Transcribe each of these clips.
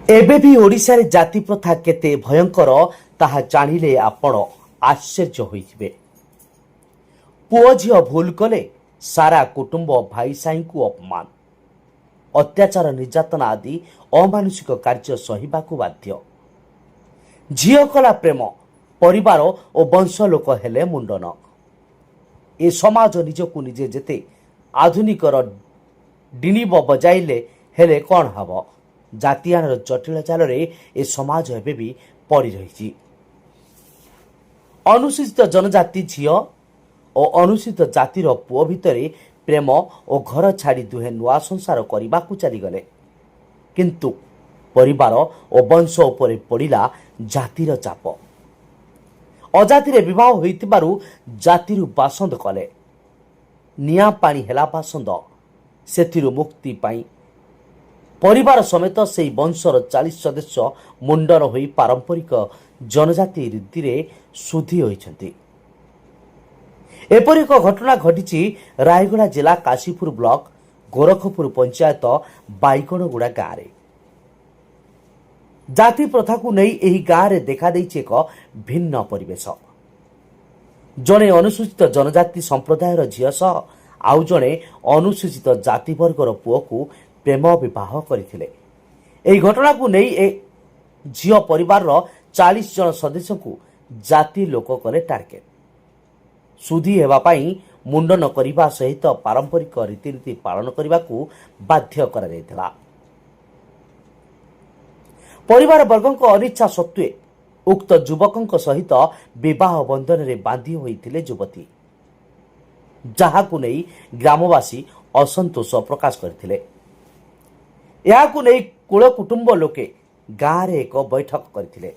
ଏବେ ବି ଓଡ଼ିଶାରେ ଜାତି ପ୍ରଥା କେତେ ଭୟଙ୍କର ତାହା ଜାଣିଲେ ଆପଣ ଆଶ୍ଚର୍ଯ୍ୟ ହୋଇଯିବେ। ପୁଅ ଝିଅ ଭୁଲ କଲେ ସାରା କୁଟୁମ୍ବ ଭାଇ ସାହିଙ୍କୁ ଅପମାନ, ଅତ୍ୟାଚାର ନିର୍ଯାତନା ଆଦି ଅମାନୁଷିକ କାର୍ଯ୍ୟ ସହିବାକୁ ବାଧ୍ୟ। ଝିଅ କଲା ପ୍ରେମ, ପରିବାର ଓ ବଂଶ ଲୋକ ହେଲେ ମୁଣ୍ଡନ। ଏ ସମାଜ ନିଜକୁ ନିଜେ ଯେତେ ଆଧୁନିକର ଡିଣିବ ବଜାଇଲେ ହେଲେ କ'ଣ ହେବ? ଜାତିଆଣର ଜଟିଳ ଜାଲରେ ଏ ସମାଜ ଏବେ ବି ପଡ଼ି ରହିଛି। ଅନୁସୂଚିତ ଜନଜାତି ଝିଅ ଓ ଅନୁସୂଚିତ ଜାତିର ପୁଅ ଭିତରେ ପ୍ରେମ ଓ ଘର ଛାଡ଼ି ଦୁହେଁ ନୂଆ ସଂସାର କରିବାକୁ ଚାଲିଗଲେ, କିନ୍ତୁ ପରିବାର ଓ ବଂଶ ଉପରେ ପଡ଼ିଲା ଜାତିର ଚାପ। ଅଜାତିରେ ବିବାହ ହୋଇଥିବାରୁ ଜାତିରୁ ବାସନ୍ଦ କଲେ, ନିଆଁ ପାଣି ହେଲା ବାସନ୍ଦ। ସେଥିରୁ ମୁକ୍ତି ପାଇଁ ପରିବାର ସମେତ ସେହି ବଂଶର 40 ସଦସ୍ୟ ମୁଣ୍ଡନ ହୋଇ ପାରମ୍ପରିକ ଜନଜାତି ରୀତିରେ ଶୁଦ୍ଧି ହୋଇଛନ୍ତି। ଏପରି ଏକ ଘଟଣା ଘଟିଛି ରାୟଗଡ଼ା ଜିଲ୍ଲା କାଶୀପୁର ବ୍ଲକ ଗୋରଖପୁର ପଞ୍ଚାୟତ ବାଇଗଣଗୁଡ଼ା ଗାଁରେ। ଜାତି ପ୍ରଥାକୁ ନେଇ ଏହି ଗାଁରେ ଦେଖାଦେଇଛି ଏକ ଭିନ୍ନ ପରିବେଶ। ଜଣେ ଅନୁସୂଚିତ ଜନଜାତି ସମ୍ପ୍ରଦାୟର ଝିଅ ସହ ଆଉ ଜଣେ ଅନୁସୂଚିତ ଜାତିବର୍ଗର ପୁଅକୁ ପ୍ରେମ ବିବାହ କରିଥିଲେ। ଏହି ଘଟଣାକୁ ନେଇ ଝିଅ ପରିବାରର 40 ଜଣ ସଦସ୍ୟଙ୍କୁ ଜାତି ଲୋକ କଲେ ଟାର୍ଗେଟ। ଶୁଦ୍ଧି ହେବା ପାଇଁ ମୁଣ୍ଡନ କରିବା ସହିତ ପାରମ୍ପରିକ ରୀତିନୀତି ପାଳନ କରିବାକୁ ବାଧ୍ୟ କରାଯାଇଥିଲା। ପରିବାର ବର୍ଗଙ୍କ ଅନିଚ୍ଛା ସତ୍ତ୍ୱେ ଉକ୍ତ ଯୁବକଙ୍କ ସହିତ ବିବାହ ବନ୍ଧନରେ ବାନ୍ଧି ହୋଇଥିଲେ ଯୁବତୀ, ଯାହାକୁ ନେଇ ଗ୍ରାମବାସୀ ଅସନ୍ତୋଷ ପ୍ରକାଶ କରିଥିଲେ। ଏହାକୁ ନେଇ କୁଳ କୁଟୁମ୍ବ ଲୋକେ ଗାଁରେ ଏକ ବୈଠକ କରିଥିଲେ।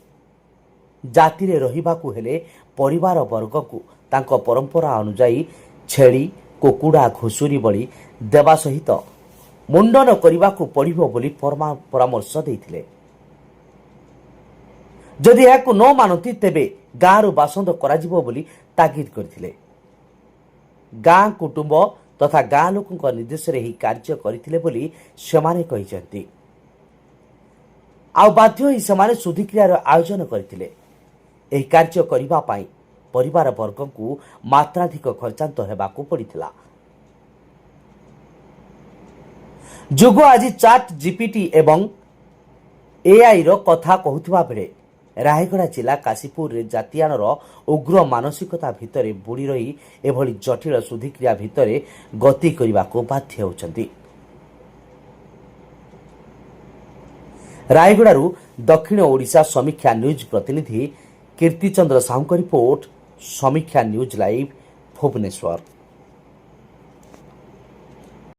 ଜାତିରେ ରହିବାକୁ ହେଲେ ପରିବାର ବର୍ଗଙ୍କୁ ତାଙ୍କ ପରମ୍ପରା ଅନୁଯାୟୀ ଛେଳି କୁକୁଡ଼ା ଘୁଷୁରି ବଳି ଦେବା ସହିତ ମୁଣ୍ଡନ କରିବାକୁ ପଡ଼ିବ ବୋଲି ପରାମର୍ଶ ଦେଇଥିଲେ। ଯଦି ଏହାକୁ ନ ମାନନ୍ତି ତେବେ ଗାଁରୁ ବାସନ୍ଦ କରାଯିବ ବୋଲି ତାଗିଦ କରିଥିଲେ। ଗାଁ କୁଟୁମ୍ବ ତଥା ଗାଁ ଲୋକଙ୍କ ନିର୍ଦ୍ଦେଶରେ ଏହି କାର୍ଯ୍ୟ କରିଥିଲେ ବୋଲି ସେମାନେ କହିଛନ୍ତି। ଆଉ ବାଧ୍ୟ ହୋଇ ସେମାନେ ଶୁଦ୍ଧିକ୍ରିୟାର ଆୟୋଜନ କରିଥିଲେ। ଏହି କାର୍ଯ୍ୟ କରିବା ପାଇଁ ପରିବାର ବର୍ଗଙ୍କୁ ମାତ୍ରାଧିକ ଖର୍ଚ୍ଚାନ୍ତ ହେବାକୁ ପଡ଼ିଥିଲା। ଯୁଗ ଆଜି ଚାଟ୍ ଜିପିଟି ଏବଂ ଏଆଇର କଥା କହୁଥିବା ବେଳେ ରାୟଗଡ଼ା ଜିଲ୍ଲା କାଶୀପୁରରେ ଜାତିଆଣର ଉଗ୍ର ମାନସିକତା ଭିତରେ ବୁଡ଼ି ରହି ଏଭଳି ଜଟିଳ ଶୁଦ୍ଧିକ୍ରିୟା ଭିତରେ ଗତି କରିବାକୁ ବାଧ୍ୟ ହେଉଛନ୍ତି। ରାୟଗଡ଼ାରୁ ଦକ୍ଷିଣ ଓଡ଼ିଶା ସମୀକ୍ଷା ନ୍ୟୁଜ୍ ପ୍ରତିନିଧି କୀର୍ତ୍ତିଚନ୍ଦ୍ର ସାହୁଙ୍କ ରିପୋର୍ଟ, ସମୀକ୍ଷା ନ୍ୟୁଜ୍ ଲାଇଭ୍, ଭୁବନେଶ୍ୱର।